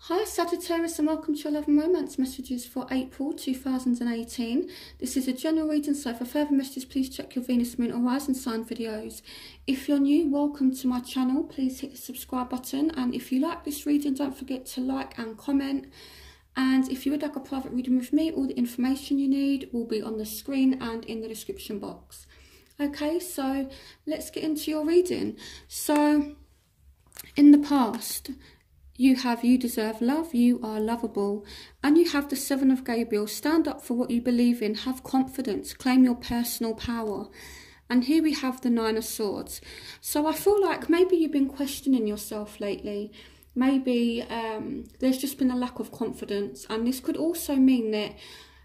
Hi Sagittarius, and welcome to your love and romance messages for April 2018. This is a general reading, so for further messages please check your Venus, Moon or Rising sign videos. If you're new, welcome to my channel. Please hit the subscribe button, and if you like this reading don't forget to like and comment. And if you would like a private reading with me, all the information you need will be on the screen and in the description box. Okay, so let's get into your reading. So in the past, you deserve love, you are lovable, and you have the Seven of Gabriel. Stand up for what you believe in, have confidence, claim your personal power. And here we have the Nine of Swords. So I feel like maybe you've been questioning yourself lately. Maybe there's just been a lack of confidence, and this could also mean that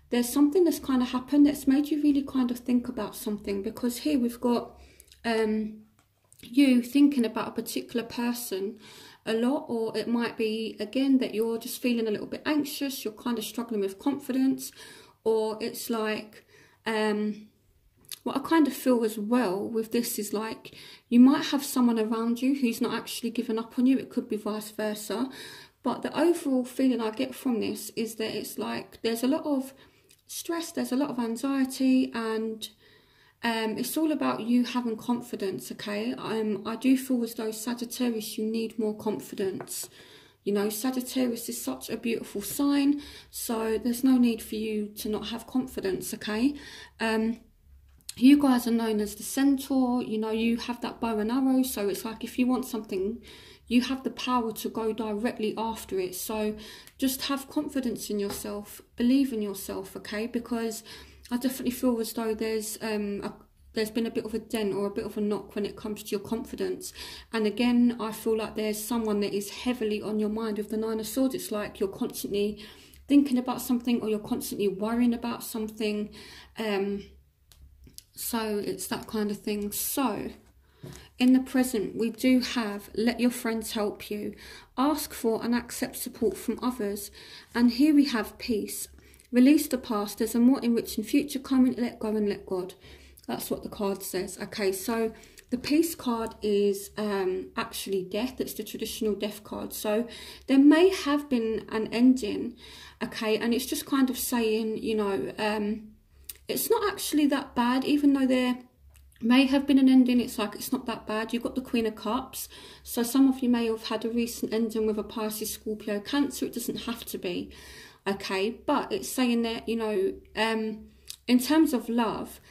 there's something that's kind of happened that's made you really kind of think about something, because here we've got you thinking about a particular person a lot, or it might be again that you're just feeling a little bit anxious, you're kind of struggling with confidence, or it's like what I kind of feel as well with this is like you might have someone around you who's not actually giving up on you. It could be vice versa, but the overall feeling I get from this is that it's like there's a lot of stress, there's a lot of anxiety, and it's all about you having confidence, okay? I do feel as though Sagittarius, you need more confidence. You know, Sagittarius is such a beautiful sign, so there's no need for you to not have confidence, okay? You guys are known as the centaur, you know, you have that bow and arrow, so it's like if you want something, you have the power to go directly after it. So just have confidence in yourself, believe in yourself, okay? Because I definitely feel as though there's been a bit of a dent or a bit of a knock when it comes to your confidence. And again, I feel like there's someone that is heavily on your mind with the Nine of Swords. It's like you're constantly thinking about something, or you're constantly worrying about something. So it's that kind of thing. So in the present, we do have let your friends help you, ask for and accept support from others. And here we have peace. Release the past, there's a more enriching future coming, let go and let God. That's what the card says. Okay, so the peace card is actually death. It's the traditional death card. So there may have been an ending, okay, and it's just kind of saying, you know, it's not actually that bad, even though there may have been an ending. It's like it's not that bad. You've got the Queen of Cups, so some of you may have had a recent ending with a Pisces, Scorpio, Cancer. It doesn't have to be. Okay, but it's saying that, you know, in terms of love,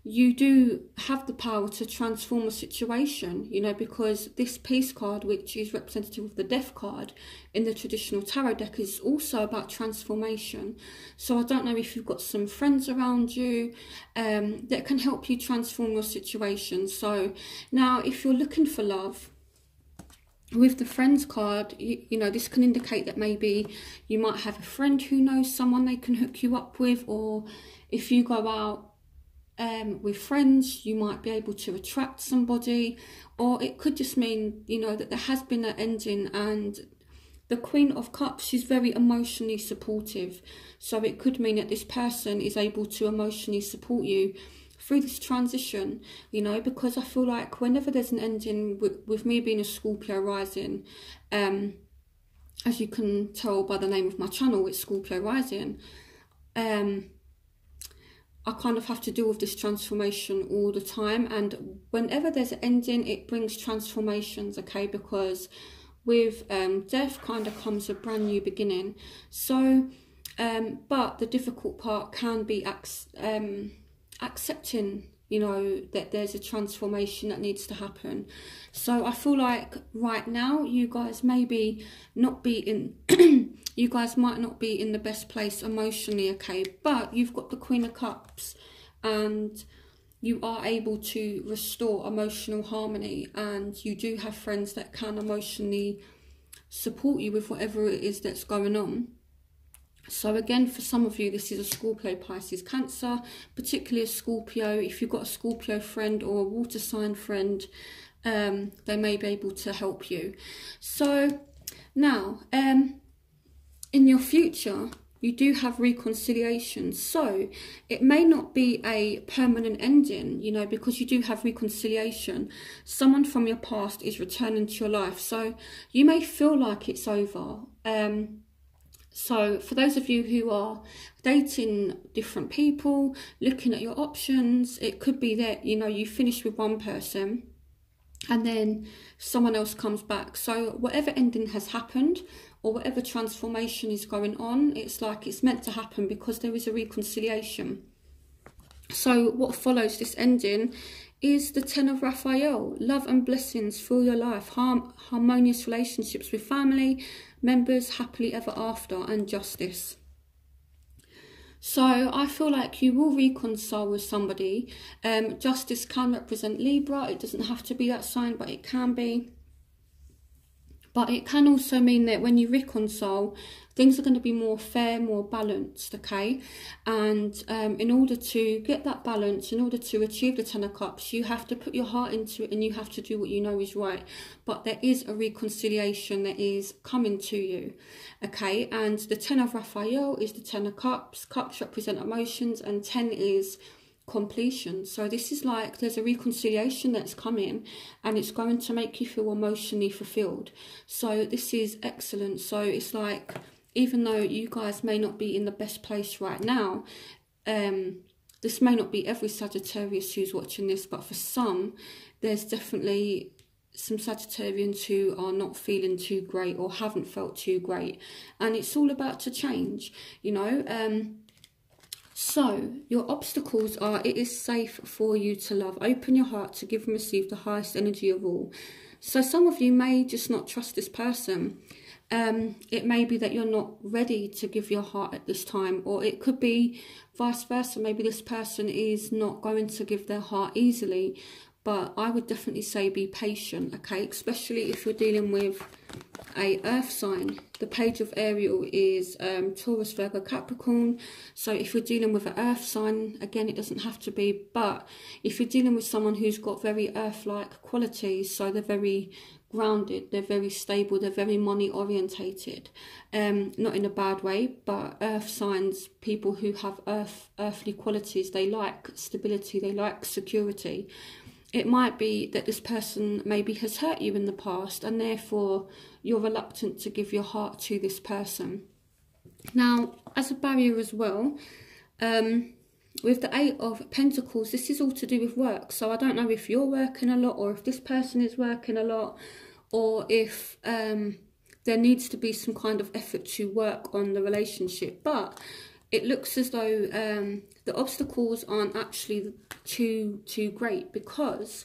you do have the power to transform a situation, you know, because this peace card, which is representative of the death card in the traditional tarot deck, is also about transformation. So I don't know if you've got some friends around you that can help you transform your situation. So now if you're looking for love, with the friends card, you know, this can indicate that maybe you might have a friend who knows someone they can hook you up with, or if you go out with friends, you might be able to attract somebody, or it could just mean, you know, that there has been an ending. And the Queen of Cups, she's very emotionally supportive, so it could mean that this person is able to emotionally support you through this transition, you know, because I feel like whenever there's an ending, with me being a Scorpio rising, as you can tell by the name of my channel, it's Scorpio rising, I kind of have to deal with this transformation all the time. And whenever there's an ending, it brings transformations, okay? Because with death kind of comes a brand new beginning. So, but the difficult part can be accepting, you know, that there's a transformation that needs to happen. So I feel like right now you guys maybe not be in you guys might not be in the best place emotionally, okay, but you've got the Queen of Cups and you are able to restore emotional harmony, and you do have friends that can emotionally support you with whatever it is that's going on. So again, for some of you, this is a Scorpio, Pisces, Cancer, particularly a Scorpio. If you've got a Scorpio friend or a water sign friend, they may be able to help you. So now, in your future, you do have reconciliation. So it may not be a permanent ending, you know, because you do have reconciliation. Someone from your past is returning to your life. So you may feel like it's over. So for those of you who are dating different people, looking at your options, it could be that, you know, you finish with one person and then someone else comes back. So whatever ending has happened or whatever transformation is going on, it's like it's meant to happen because there is a reconciliation. So what follows this ending is the Ten of Raphael. Love and blessings fill your life. Harmonious relationships with family members, happily ever after, and justice. So I feel like you will reconcile with somebody. Justice can represent Libra. It doesn't have to be that sign, but it can be. But it can also mean that when you reconcile, things are going to be more fair, more balanced, okay? And in order to get that balance, in order to achieve the Ten of Cups, you have to put your heart into it and you have to do what you know is right. But there is a reconciliation that is coming to you, okay? And the Ten of Raphael is the Ten of Cups. Cups represent emotions and 10 is completion. So this is like there's a reconciliation that's coming and it's going to make you feel emotionally fulfilled. So this is excellent. So it's like, even though you guys may not be in the best place right now, this may not be every Sagittarius who's watching this, but for some, there's definitely some Sagittarians who are not feeling too great or haven't felt too great. And it's all about to change, you know. So your obstacles are, it is safe for you to love. Open your heart to give and receive the highest energy of all. So some of you may just not trust this person. It may be that you're not ready to give your heart at this time, or it could be vice versa. Maybe this person is not going to give their heart easily, but I would definitely say be patient, okay? Especially if you're dealing with a earth sign. The page of Ariel is Taurus, Virgo, Capricorn. So if you're dealing with an earth sign, again, it doesn't have to be, but if you're dealing with someone who's got very earth-like qualities, so they're very grounded, they're very stable, they're very money orientated, not in a bad way, but earth signs, people who have earthly qualities, they like stability, they like security. It might be that this person maybe has hurt you in the past and therefore you're reluctant to give your heart to this person. Now, as a barrier as well, with the Eight of Pentacles, this is all to do with work. So I don't know if you're working a lot or if this person is working a lot, or if there needs to be some kind of effort to work on the relationship. But it looks as though the obstacles aren't actually too great, because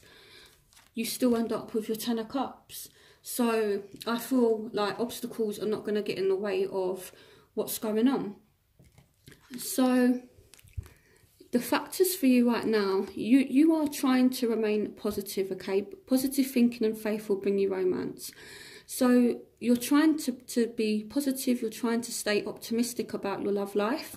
you still end up with your Ten of Cups. So I feel like obstacles are not going to get in the way of what's going on. So the factors for you right now, you are trying to remain positive, okay? Positive thinking and faith will bring you romance. So you're trying to be positive, you're trying to stay optimistic about your love life,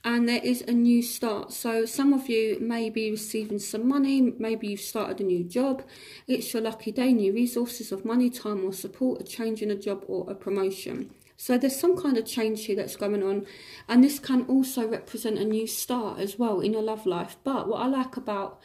and there is a new start. So some of you may be receiving some money, maybe you've started a new job, it's your lucky day, new resources of money, time or support, a change in a job or a promotion. So there's some kind of change here that's going on, and this can also represent a new start as well in your love life. But what I like about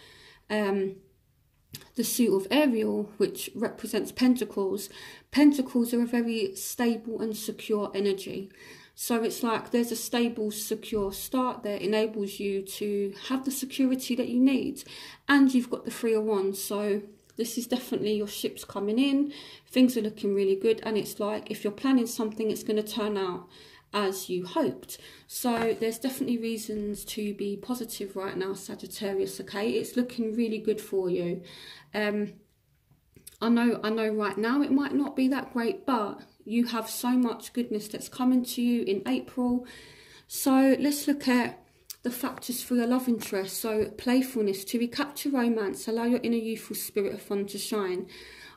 the suit of Ariel, which represents Pentacles, Pentacles are a very stable and secure energy. So it's like there's a stable, secure start that enables you to have the security that you need. And you've got the Three of Wands. So this is definitely your ship's coming in. Things are looking really good. And it's like if you're planning something, it's going to turn out as you hoped. So there's definitely reasons to be positive right now, Sagittarius, okay? It's looking really good for you. I know right now it might not be that great, but you have so much goodness that's coming to you in April. So let's look at the factors for your love interest. So playfulness, to recapture romance, allow your inner youthful spirit of fun to shine.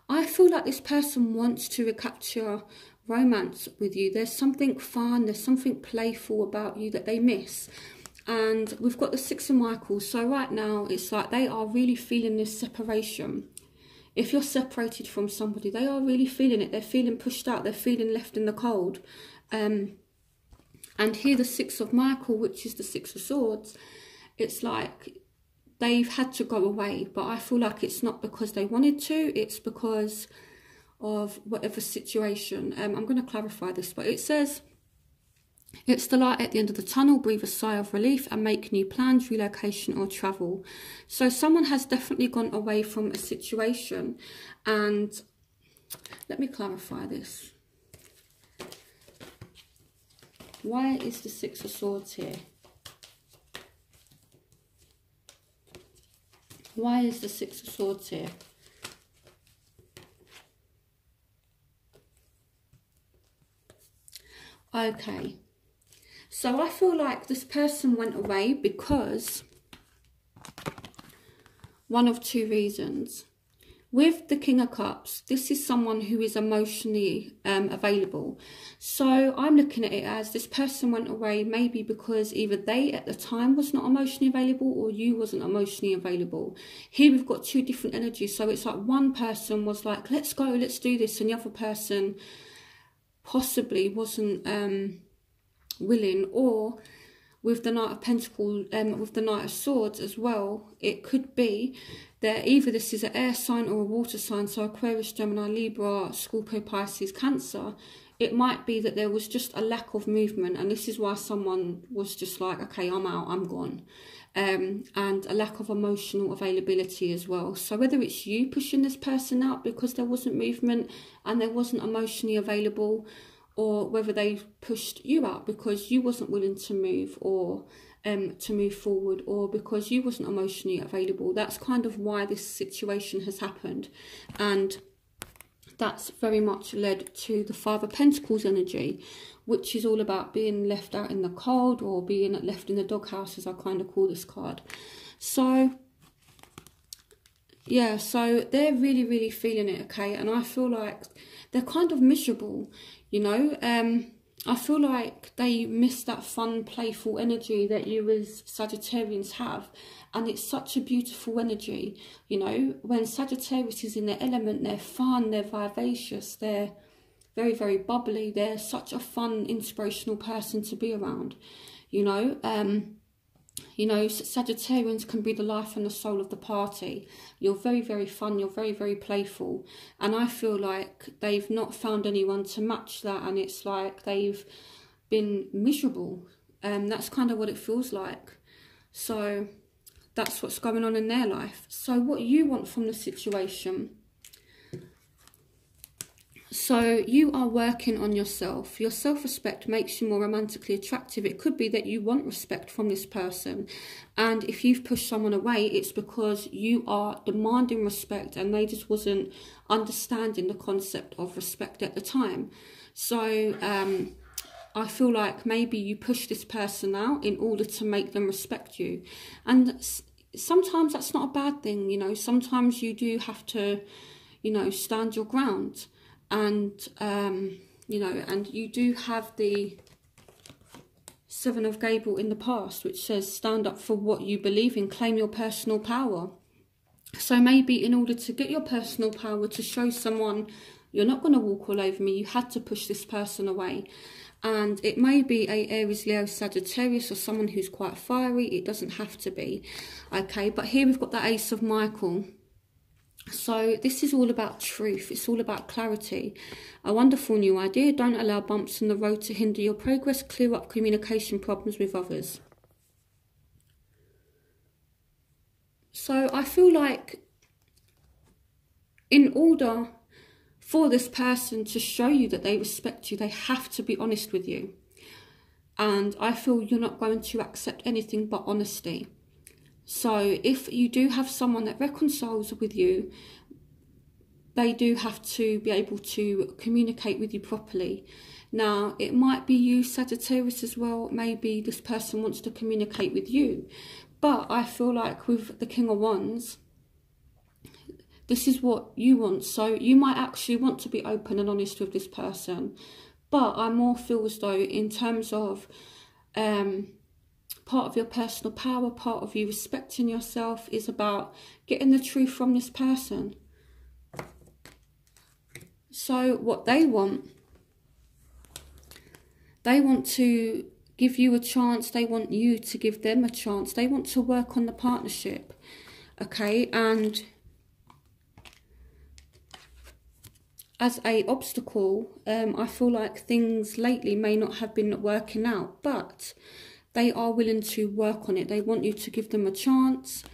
I feel like this person wants to recapture romance with you. There's something fun, there's something playful about you that they miss. And we've got the Six of Michael. So right now it's like they are really feeling this separation. If you're separated from somebody, they are really feeling it. They're feeling pushed out. They're feeling left in the cold. And here the Six of Michael, which is the Six of Swords, it's like they've had to go away. But I feel like it's not because they wanted to. It's because of whatever situation. I'm going to clarify this, but it says It's the light at the end of the tunnel. Breathe a sigh of relief and make new plans, relocation or travel. So someone has definitely gone away from a situation. And let me clarify this. Why is the Six of Swords here? Why is the Six of Swords here? Okay. So I feel like this person went away because one of two reasons. With the King of Cups, this is someone who is emotionally available. So I'm looking at it as this person went away maybe because either they at the time was not emotionally available or you wasn't emotionally available. Here we've got two different energies. So it's like one person was like, let's go, let's do this. And the other person possibly wasn't willing. Or with the Knight of Pentacles, with the Knight of Swords as well, it could be that either this is an air sign or a water sign, so Aquarius, Gemini, Libra, Scorpio, Pisces, Cancer. It might be that there was just a lack of movement, and this is why someone was just like, okay, I'm out, I'm gone. And a lack of emotional availability as well. So whether it's you pushing this person out because there wasn't movement and there wasn't emotionally available, or whether they pushed you out because you wasn't willing to move or to move forward, or because you wasn't emotionally available. That's kind of why this situation has happened. And that's very much led to the Five of Pentacles energy, which is all about being left out in the cold or being left in the doghouse, as I kind of call this card. So yeah, so they're really, really feeling it, okay? And I feel like they're kind of miserable, you know? I feel like they miss that fun, playful energy that you as Sagittarians have. And it's such a beautiful energy, you know? When Sagittarius is in their element, they're fun, they're vivacious, they're very, very bubbly. They're such a fun, inspirational person to be around, you know? You know, Sagittarians can be the life and the soul of the party. You're very, very fun. You're very, very playful. And I feel like they've not found anyone to match that. And it's like they've been miserable. That's kind of what it feels like. So that's what's going on in their life. So what you want from the situation. So you are working on yourself. Your self-respect makes you more romantically attractive. It could be that you want respect from this person. And if you've pushed someone away, it's because you are demanding respect and they just wasn't understanding the concept of respect at the time. So I feel like maybe you push this person out in order to make them respect you. And sometimes that's not a bad thing, you know. Sometimes you do have to, you know, stand your ground. And, you know, and you do have the Seven of Gable in the past, which says stand up for what you believe in, claim your personal power. So maybe in order to get your personal power, to show someone you're not going to walk all over me, you had to push this person away. And it may be a Aries, Leo, Sagittarius, or someone who's quite fiery. It doesn't have to be, okay? But here we've got the Ace of Michael. So this is all about truth. It's all about clarity. A wonderful new idea. Don't allow bumps in the road to hinder your progress. Clear up communication problems with others. So I feel like in order for this person to show you that they respect you, they have to be honest with you. And I feel you're not going to accept anything but honesty. So if you do have someone that reconciles with you, they do have to be able to communicate with you properly. Now, it might be you, Sagittarius, as well. Maybe this person wants to communicate with you. But I feel like with the King of Wands, this is what you want. So you might actually want to be open and honest with this person. But I more feel as though in terms of part of your personal power, part of you respecting yourself, is about getting the truth from this person. So what they want to give you a chance. They want you to give them a chance. They want to work on the partnership, okay? And as a obstacle. I feel like things lately may not have been working out, but they are willing to work on it. They want you to give them a chance.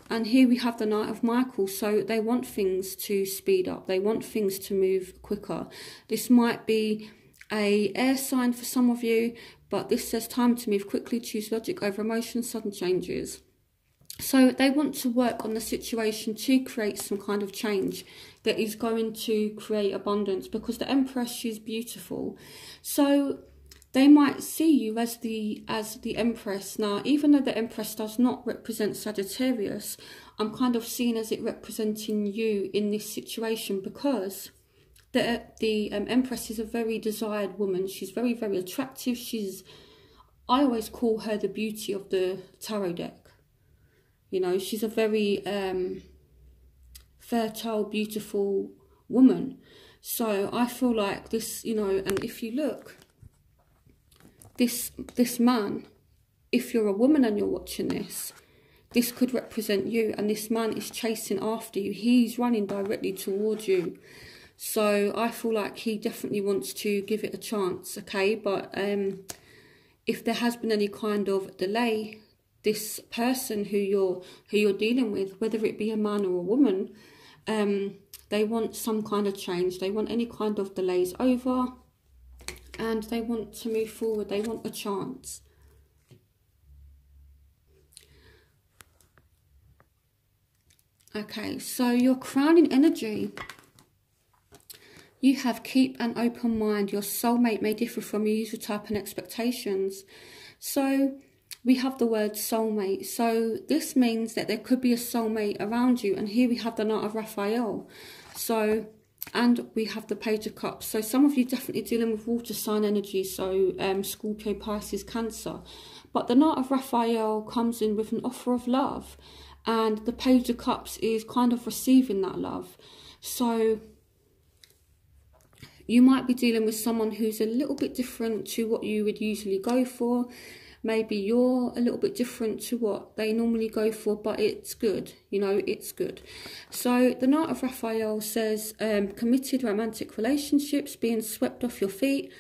And here we have the Knight of Michael. So they want things to speed up. They want things to move quicker. This might be a air sign for some of you, but this says time to move quickly, choose logic over emotion, sudden changes. So they want to work on the situation to create some kind of change that is going to create abundance, because the Empress, she's beautiful. So they might see you as the Empress. Now, even though the Empress does not represent Sagittarius, I'm kind of seeing as it representing you in this situation, because the Empress is a very desired woman. She's very, very attractive. I always call her the beauty of the tarot deck. You know, she's a very fertile, beautiful woman. So I feel like this, you know, and if you look, this man, if you're a woman and you're watching this could represent you, and this man is chasing after you. He's running directly towards you. So I feel like he definitely wants to give it a chance, okay? But if there has been any kind of delay, this person who you're dealing with, whether it be a man or a woman, they want some kind of change. They want any kind of delays over, and they want to move forward. They want a chance. Okay, so your crowning energy. You have keep an open mind. Your soulmate may differ from your usual type and expectations. So we have the word soulmate. So this means that there could be a soulmate around you. And here we have the Knight of Raphael. So, and we have the Page of Cups. So some of you definitely dealing with water sign energy. So Scorpio, Pisces, Cancer. But the Knight of Raphael comes in with an offer of love. And the Page of Cups is kind of receiving that love. So you might be dealing with someone who's a little bit different to what you would usually go for. Maybe you're a little bit different to what they normally go for, but it's good. You know, it's good. So the Knight of Raphael says committed romantic relationships, being swept off your feet,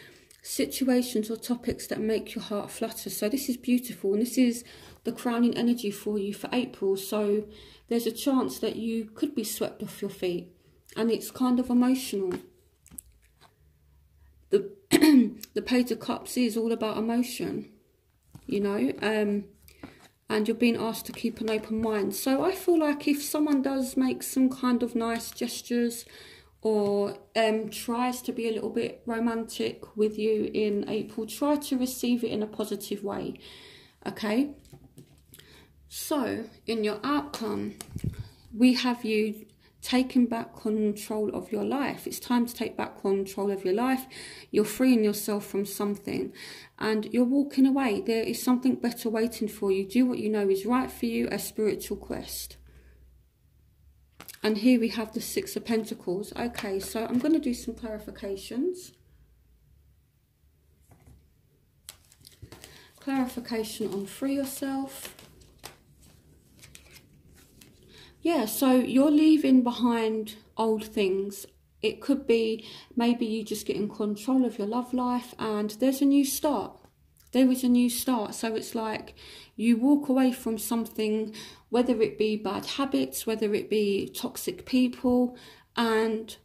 situations or topics that make your heart flutter. So this is beautiful, and this is the crowning energy for you for April. So there's a chance that you could be swept off your feet, and it's kind of emotional. The Page of Cups is all about emotion, you know, and you're being asked to keep an open mind. So I feel like if someone does make some kind of nice gestures, or tries to be a little bit romantic with you in April, try to receive it in a positive way, okay? So in your outcome, we have you taking back control of your life. It's time to take back control of your life. You're freeing yourself from something, and you're walking away. There is something better waiting for you. Do what you know is right for you, a spiritual quest. And here we have the Six of Pentacles. Okay, so I'm going to do some clarifications. Clarification on free yourself. Yeah, so you're leaving behind old things. It could be maybe you just get in control of your love life, and there's a new start. There is a new start. So it's like you walk away from something, whether it be bad habits, whether it be toxic people. And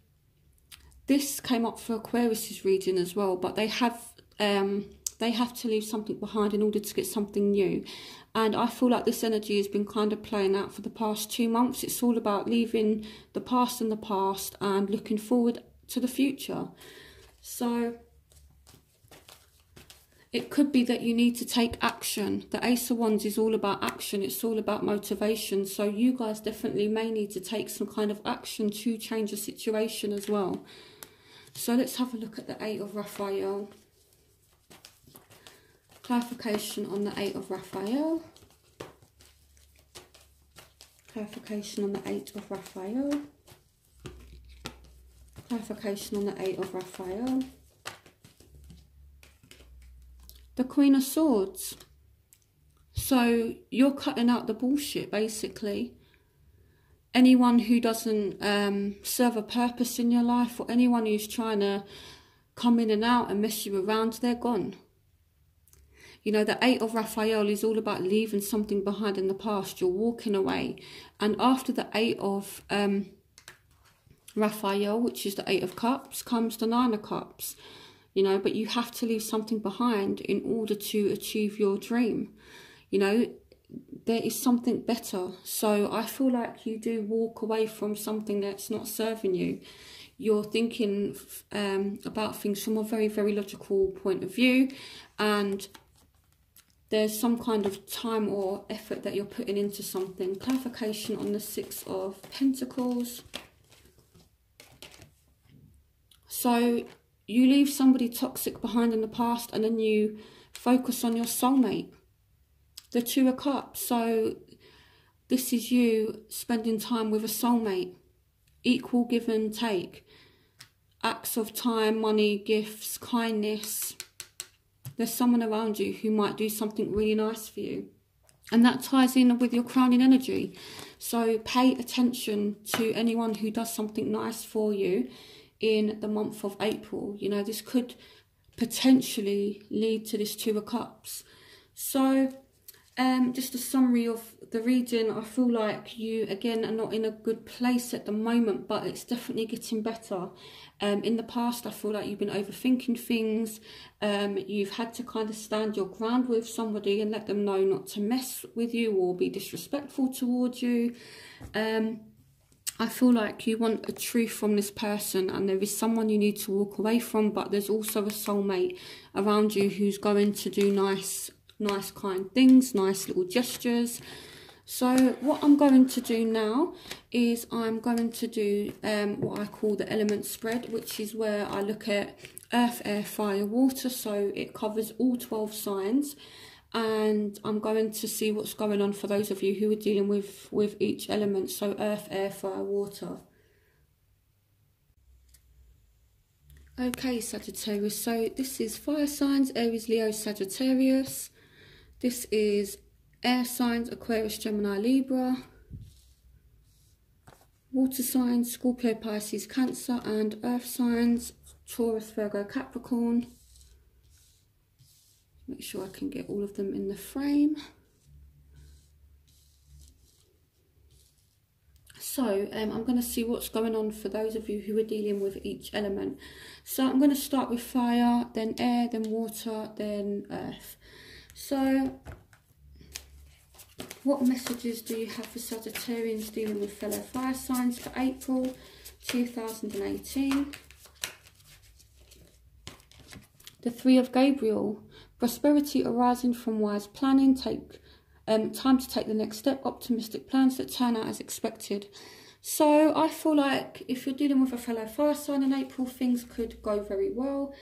this came up for Aquarius's reading as well, but they have to leave something behind in order to get something new. And I feel like this energy has been kind of playing out for the past 2 months. It's all about leaving the past in the past and looking forward to the future. So it could be that you need to take action. The Ace of Wands is all about action. It's all about motivation. So you guys definitely may need to take some kind of action to change the situation as well. So let's have a look at the Eight of Raphael. Clarification on the Eight of Raphael. Clarification on the Eight of Raphael. Clarification on the Eight of Raphael. The Queen of Swords. So you're cutting out the bullshit, basically. anyone who doesn't serve a purpose in your life, or anyone who's trying to come in and out and mess you around, they're gone. You know, the 8 of Raphael is all about leaving something behind in the past. You're walking away. And after the 8 of Raphael, which is the 8 of Cups, comes the 9 of Cups. You know, but you have to leave something behind in order to achieve your dream. You know, there is something better. So I feel like you do walk away from something that's not serving you. You're thinking about things from a very, very logical point of view, and there's some kind of time or effort that you're putting into something. Clarification on the 6 of Pentacles. So you leave somebody toxic behind in the past, and then you focus on your soulmate. The 2 of Cups. So this is you spending time with a soulmate. Equal give and take. Acts of time, money, gifts, kindness. There's someone around you who might do something really nice for you. And that ties in with your crowning energy. So pay attention to anyone who does something nice for you in the month of April. You know, this could potentially lead to this 2 of Cups. So just a summary of the reading. I feel like you, again, are not in a good place at the moment, but it's definitely getting better. In the past, I feel like you've been overthinking things. You've had to kind of stand your ground with somebody and let them know not to mess with you or be disrespectful towards you. I feel like you want a truth from this person, and there is someone you need to walk away from, but there's also a soulmate around you who's going to do nice kind things, nice little gestures. So what I'm going to do now is I'm going to do what I call the element spread, which is where I look at earth, air, fire, water. So it covers all 12 signs, and I'm going to see what's going on for those of you who are dealing with each element. So earth, air, fire, water. Okay, Sagittarius, so this is fire signs, Aries, Leo, Sagittarius. This is air signs, Aquarius, Gemini, Libra. Water signs, Scorpio, Pisces, Cancer. And earth signs, Taurus, Virgo, Capricorn. Make sure I can get all of them in the frame. So I'm going to see what's going on for those of you who are dealing with each element. So I'm going to start with fire, then air, then water, then earth. So what messages do you have for Sagittarians dealing with fellow fire signs for April 2018? The 3 of Gabriel. Prosperity arising from wise planning. Time to take the next step. Optimistic plans that turn out as expected. So I feel like if you're dealing with a fellow fire sign in April, things could go very well.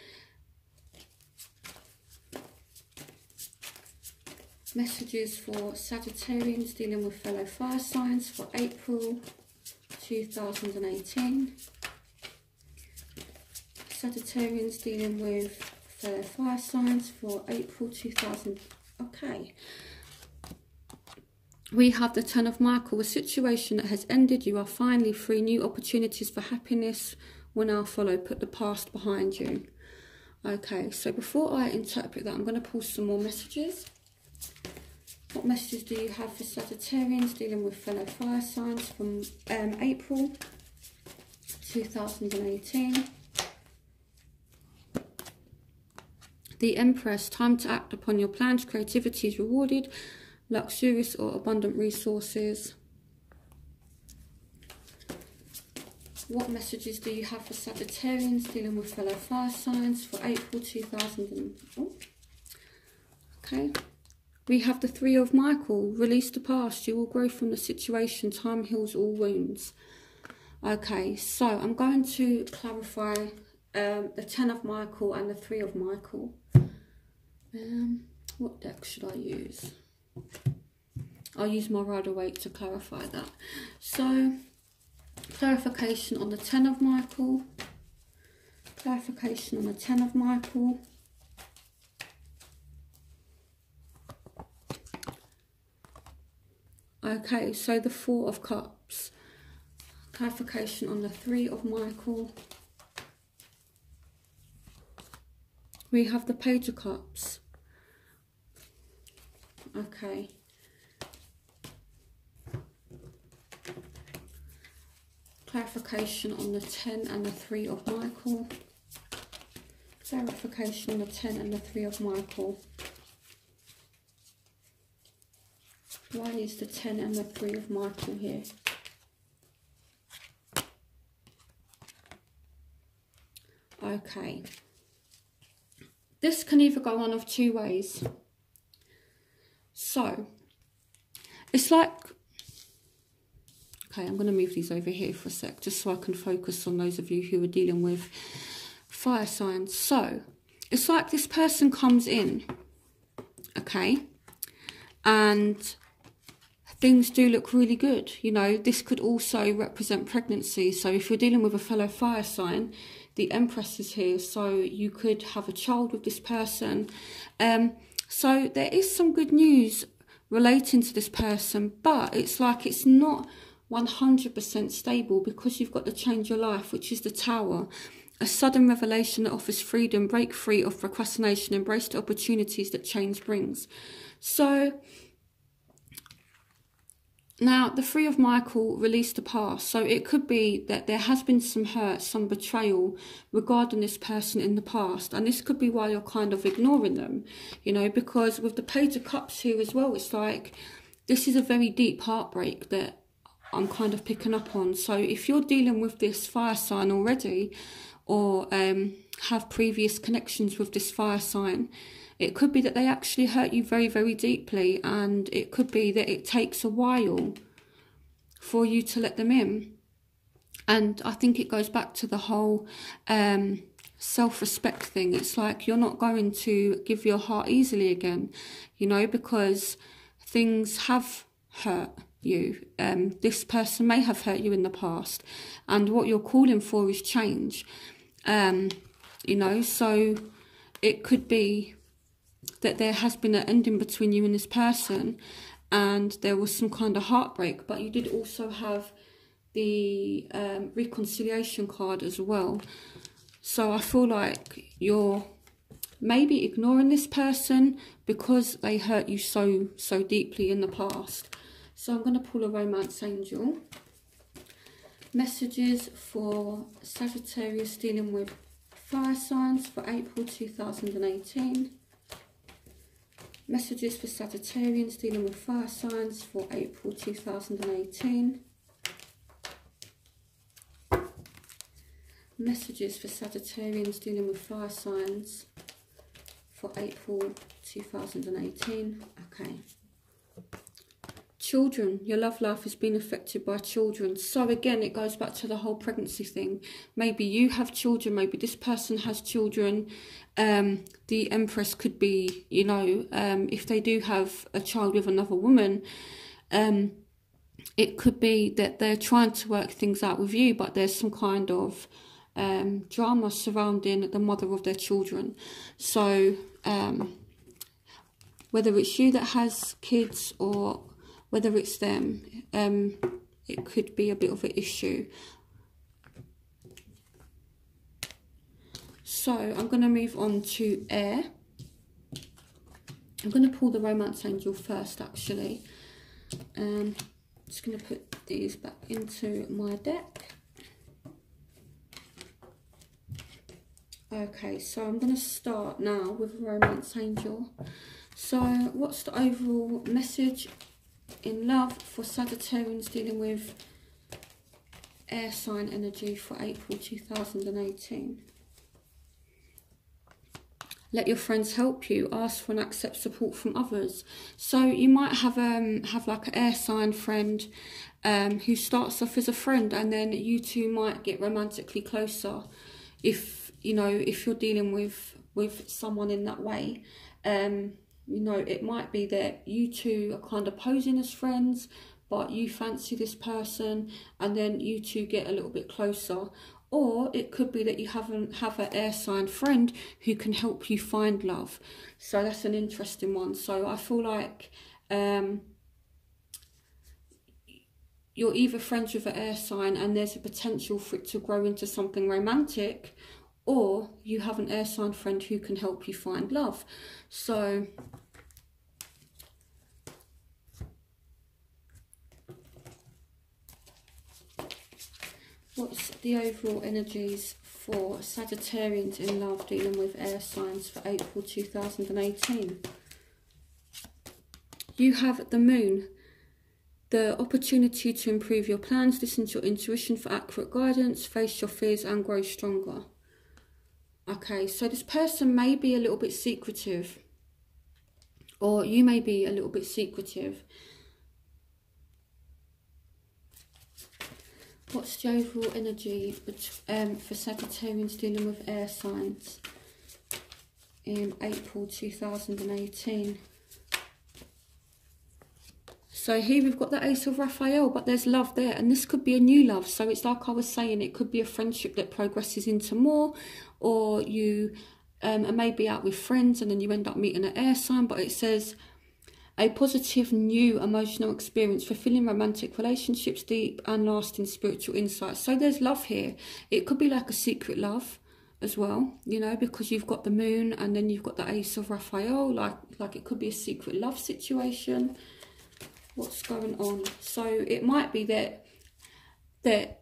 Messages for Sagittarians dealing with fellow fire signs for April 2018. Sagittarians dealing with fellow fire signs for April 2000. Okay. We have the 10 of Michael, a situation that has ended. You are finally free. New opportunities for happiness will now follow. Put the past behind you. Okay, so before I interpret that, I'm going to pull some more messages. What messages do you have for Sagittarians dealing with fellow fire signs from April 2018? The Empress, time to act upon your plans. Creativity is rewarded. Luxurious or abundant resources. What messages do you have for Sagittarians dealing with fellow fire signs for April 2000? Okay. We have the 3 of Michael. Release the past. You will grow from the situation. Time heals all wounds. Okay, so I'm going to clarify the 10 of Michael and the 3 of Michael. What deck should I use? I'll use my Rider-Waite to clarify that. So, clarification on the 10 of Michael. Clarification on the 10 of Michael. Okay, so the 4 of Cups. Clarification on the 3 of Michael. We have the Page of Cups. Okay. Clarification on the 10 and the 3 of Michael. Clarification on the 10 and the 3 of Michael. Why is the 10 and the 3 of Michael here? Okay. This can either go one of 2 ways. So, it's like... Okay, I'm going to move these over here for a sec, just so I can focus on those of you who are dealing with fire signs. So, it's like this person comes in, okay, and things do look really good. You know, this could also represent pregnancy. So if you're dealing with a fellow fire sign, the Empress is here, so you could have a child with this person. So there is some good news relating to this person, but it's like it's not 100% stable, because you've got to change your life, which is the Tower. A sudden revelation that offers freedom, break free of procrastination, embrace the opportunities that change brings. So now the 3 of Michael released the past. So it could be that there has been some hurt, some betrayal regarding this person in the past. And this could be why you're kind of ignoring them, you know, because with the Page of Cups here as well, it's like this is a very deep heartbreak that I'm kind of picking up on. So if you're dealing with this fire sign already, or have previous connections with this fire sign, it could be that they actually hurt you very, very deeply, and it could be that it takes a while for you to let them in. And I think it goes back to the whole self-respect thing. It's like you're not going to give your heart easily again, you know, because things have hurt you. This person may have hurt you in the past, and what you're calling for is change. You know, so it could be that there has been an ending between you and this person, and there was some kind of heartbreak, but you did also have the reconciliation card as well. So I feel like you're maybe ignoring this person because they hurt you so deeply in the past. So I'm going to pull a Romance Angel. Messages for Sagittarius dealing with fire signs for April 2018. Messages for Sagittarians dealing with fire signs for April 2018. Messages for Sagittarians dealing with fire signs for April 2018. Okay. Children, your love life has been affected by children. So again, it goes back to the whole pregnancy thing. Maybe you have children, maybe this person has children. The Empress could be, you know, if they do have a child with another woman, it could be that they're trying to work things out with you, but there's some kind of drama surrounding the mother of their children. So whether it's you that has kids or whether it's them, it could be a bit of an issue. So I'm going to move on to air. I'm going to pull the Romance Angel first, actually. I'm just going to put these back into my deck. Okay, so I'm going to start now with Romance Angel. So what's the overall message in love for Sagittarians dealing with air sign energy for April 2018? Let your friends help you. Ask for and accept support from others. So you might have like an air sign friend who starts off as a friend, and then you two might get romantically closer. If you know, if you're dealing with someone in that way, you know, it might be that you two are kind of posing as friends, but you fancy this person, and then you two get a little bit closer. Or it could be that you have an air sign friend who can help you find love. So that's an interesting one. So I feel like you're either friends with an air sign and there's a potential for it to grow into something romantic, or you have an air sign friend who can help you find love. So what's the overall energies for Sagittarians in love dealing with air signs for April 2018? You have the Moon. The opportunity to improve your plans, listen to your intuition for accurate guidance, face your fears and grow stronger. Okay, so this person may be a little bit secretive, or you may be a little bit secretive. What's the overall energy for Sagittarians dealing with air signs in April 2018? So here we've got the Ace of Raphael, but there's love there, and this could be a new love. So it's like I was saying, it could be a friendship that progresses into more, or you are maybe out with friends and then you end up meeting an air sign. But it says a positive new emotional experience, fulfilling romantic relationships, deep and lasting spiritual insights. So there's love here. It could be like a secret love as well, you know, because you've got the Moon and then you've got the Ace of Raphael. Like it could be a secret love situation. What's going on? So it might be that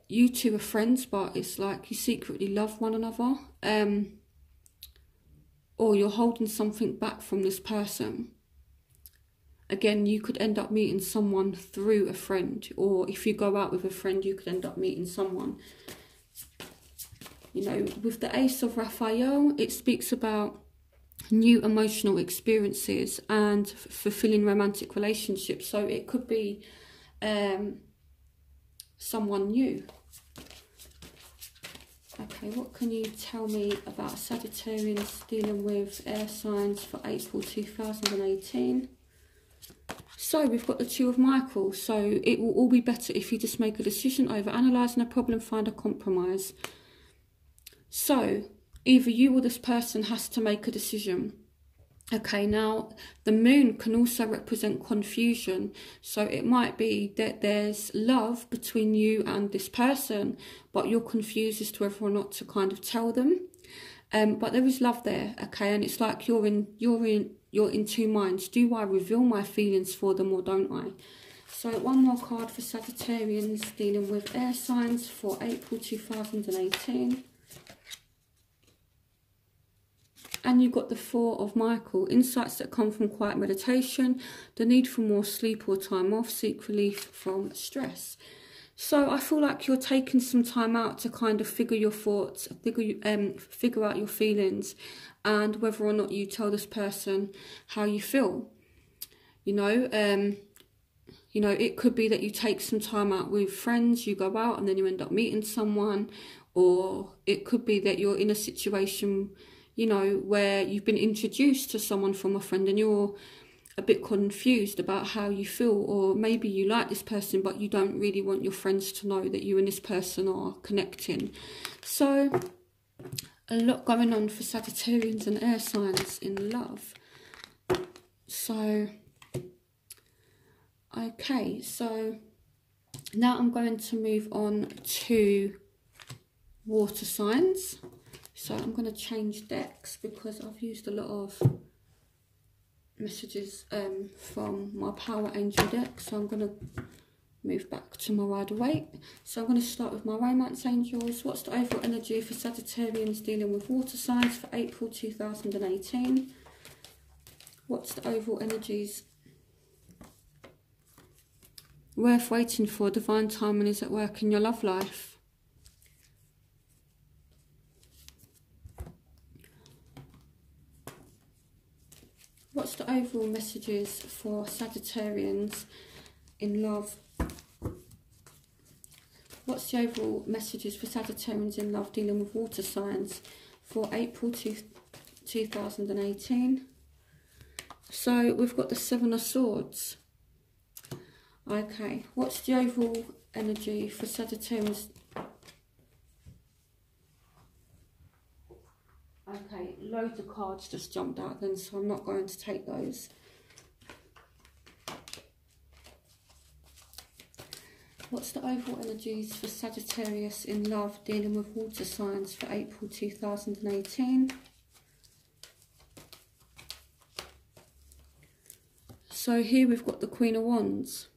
you two are friends, but it's like you secretly love one another, or you're holding something back from this person. Again, you could end up meeting someone through a friend, or if you go out with a friend, you could end up meeting someone. You know, with the Ace of Raphael, it speaks about new emotional experiences and fulfilling romantic relationships. So it could be someone new. Okay, what can you tell me about Sagittarians dealing with air signs for April 2018? So we've got the Two of Michael. So it will all be better if you just make a decision over analysing a problem, find a compromise. So either you or this person has to make a decision. Okay, now the Moon can also represent confusion. So it might be that there's love between you and this person, but you're confused as to whether or not to kind of tell them. But there is love there, okay, and it's like you're in two minds. Do I reveal my feelings for them or don't I? So one more card for Sagittarians dealing with air signs for April 2018. And you've got the Four of Michael. Insights that come from quiet meditation, the need for more sleep or time off, seek relief from stress. So I feel like you're taking some time out to kind of figure your thoughts, figure out your feelings, and whether or not you tell this person how you feel. You know, it could be that you take some time out with friends, you go out and then you end up meeting someone, or it could be that you're in a situation, you know, where you've been introduced to someone from a friend and you're a bit confused about how you feel, or maybe you like this person but you don't really want your friends to know that you and this person are connecting. So a lot going on for Sagittarians and air signs in love. So okay, so now I'm going to move on to water signs. So I'm going to change decks because I've used a lot of messages from my Power Angel deck. So I'm going to move back to my Rider-Waite. So I'm going to start with my Romance Angels. What's the overall energy for Sagittarians dealing with water signs for April 2018? What's the overall energies? Worth waiting for. Divine timing is at work in your love life. What's the overall messages for Sagittarians in love? What's the overall messages for Sagittarians in love dealing with water signs for April 2018? So we've got the Seven of Swords. Okay, what's the overall energy for Sagittarians? Okay, loads of cards just jumped out then, so I'm not going to take those. What's the overall energies for Sagittarius in love, dealing with water signs for April 2018? So here we've got the Queen of Wands.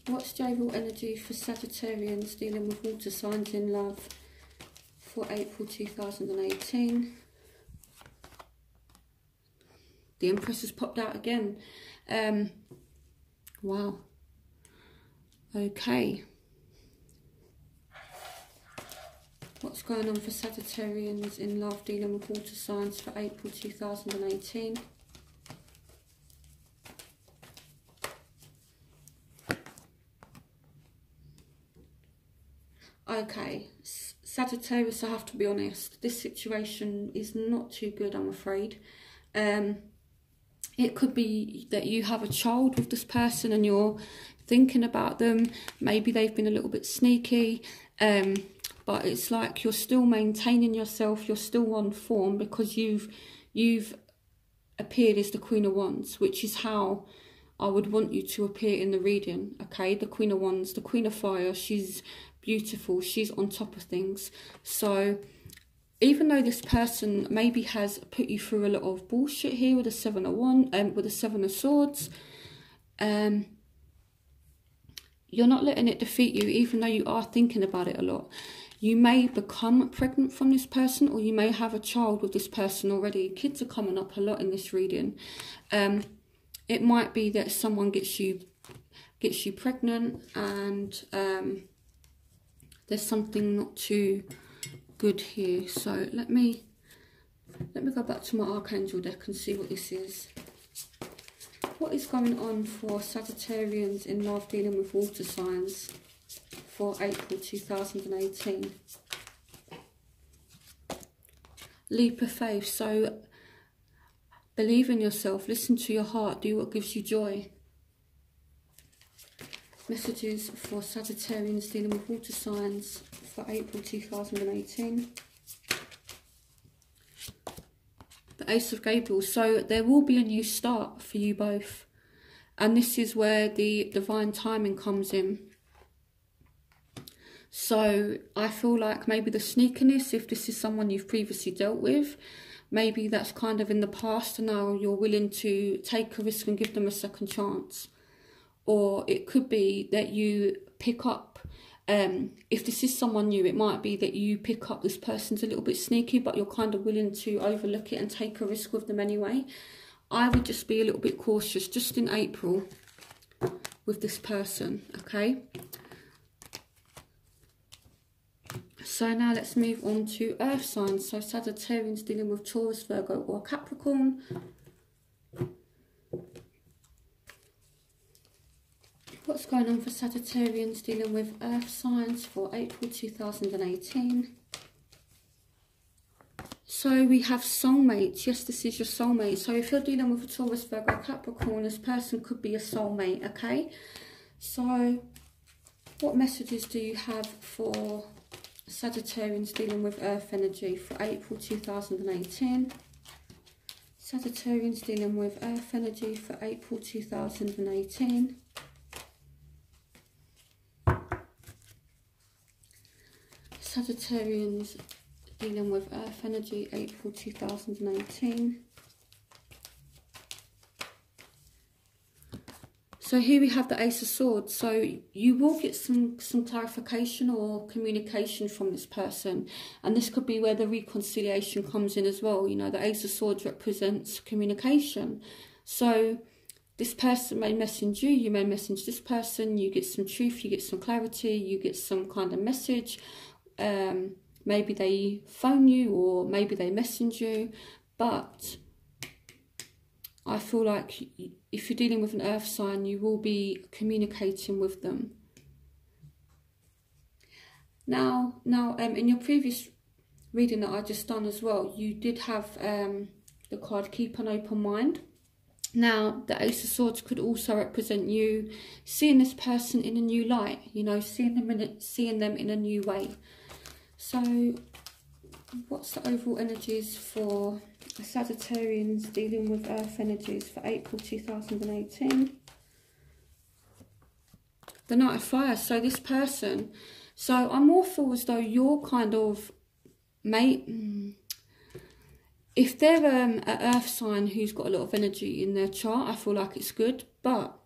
What's the overall energy for Sagittarians dealing with water signs in love for April 2018? The Empress has popped out again. Wow. Okay. What's going on for Sagittarians in love dealing with water signs for April 2018? Okay, Sagittarius, I have to be honest, this situation is not too good, I'm afraid. It could be that you have a child with this person and you're thinking about them. Maybe they've been a little bit sneaky, but it's like you're still maintaining yourself, you're still on form because you've appeared as the Queen of Wands, which is how I would want you to appear in the reading, okay? The Queen of Wands, the Queen of Fire, she's beautiful, she's on top of things. So even though this person maybe has put you through a lot of bullshit here with the Seven of Swords, you're not letting it defeat you, even though you are thinking about it a lot. You may become pregnant from this person, or you may have a child with this person already. Kids are coming up a lot in this reading. It might be that someone gets you pregnant, and there's something not too good here. So let me go back to my Archangel deck and see what this is. What is going on for Sagittarians in love dealing with water signs for April 2018? Leap of faith. So believe in yourself, listen to your heart, do what gives you joy. Messages for Sagittarians dealing with water signs for April 2018. The Ace of April. So there will be a new start for you both. And this is where the divine timing comes in. So I feel like maybe the sneakiness, if this is someone you've previously dealt with, maybe that's kind of in the past and now you're willing to take a risk and give them a second chance. Or it could be that you pick up, if this is someone new, it might be that you pick up this person's a little bit sneaky, but you're kind of willing to overlook it and take a risk with them anyway. I would just be a little bit cautious just in April with this person, okay? So now let's move on to earth signs. So Sagittarians dealing with Taurus, Virgo or Capricorn. What's going on for Sagittarians dealing with earth signs for April 2018? So we have soulmates. Yes, this is your soulmate. So if you're dealing with a Taurus, Virgo, Capricorn, this person could be a soulmate, okay? So what messages do you have for Sagittarians dealing with earth energy for April 2018? Sagittarians dealing with earth energy for April 2018. Sagittarians dealing with earth energy, April 2018. So here we have the Ace of Swords. So you will get some clarification or communication from this person. And this could be where the reconciliation comes in as well. You know, the Ace of Swords represents communication. So this person may message you, you may message this person, you get some truth, you get some clarity, you get some kind of message. Maybe they phone you or maybe they message you, but I feel like if you're dealing with an earth sign, you will be communicating with them. Now, in your previous reading that I just done as well, you did have the card Keep an Open Mind. Now, the Ace of Swords could also represent you seeing this person in a new light, you know, seeing them in a new way. So What's the overall energies for Sagittarians dealing with earth energies for April 2018? The Knight of Fire. So this person, so I more feel as though you're kind of, if they're an earth sign who's got a lot of energy in their chart, I feel like it's good, but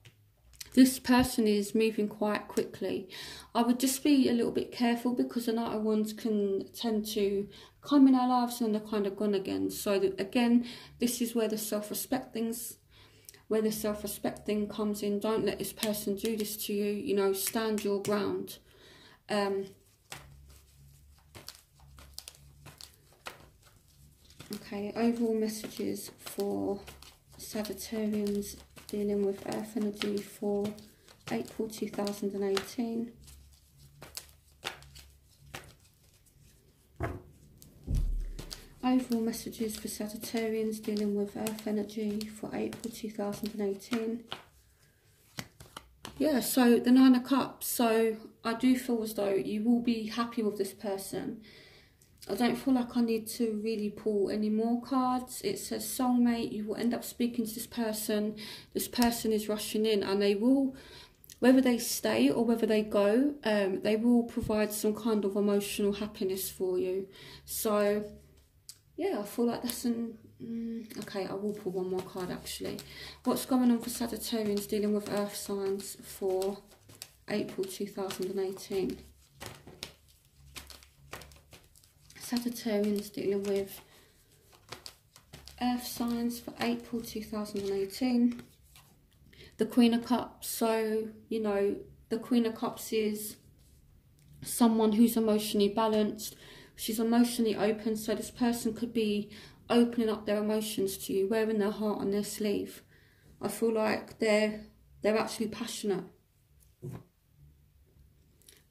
this person is moving quite quickly. I would just be a little bit careful, because the Knight of Wands can tend to come in our lives and they're kind of gone again. So again, this is where the self-respect thing comes in. Don't let this person do this to you. You know, stand your ground. Okay, overall messages for Sagittarians dealing with earth energy for April 2018. Overall messages for Sagittarians dealing with earth energy for April 2018. Yeah, so the Nine of Cups. So I do feel as though you will be happy with this person. I don't feel like I need to really pull any more cards. It says soulmate. You will end up speaking to this person. This person is rushing in, and they will, whether they stay or whether they go, they will provide some kind of emotional happiness for you. So yeah, I feel like that's an... okay, I will pull one more card actually. What's going on for Sagittarians dealing with earth signs for April 2018? Sagittarians dealing with earth signs for April 2018. The Queen of Cups. So, you know, the Queen of Cups is someone who's emotionally balanced. She's emotionally open. So this person could be opening up their emotions to you, wearing their heart on their sleeve. I feel like they're actually passionate.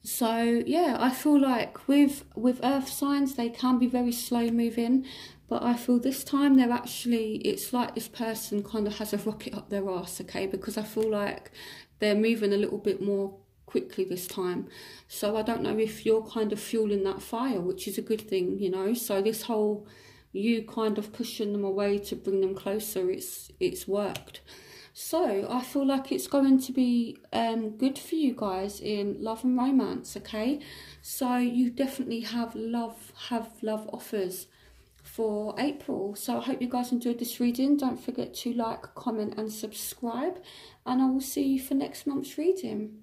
So yeah, I feel like with earth signs, they can be very slow moving, but I feel this time they're actually, it's like this person kind of has a rocket up their arse, okay, because I feel like they're moving a little bit more quickly this time. So I don't know if you're kind of fueling that fire, which is a good thing, you know. So this whole you kind of pushing them away to bring them closer, it's worked. So I feel like it's going to be good for you guys in love and romance, okay? So you definitely have love offers for April. So I hope you guys enjoyed this reading. Don't forget to like, comment and subscribe, and I will see you for next month's reading.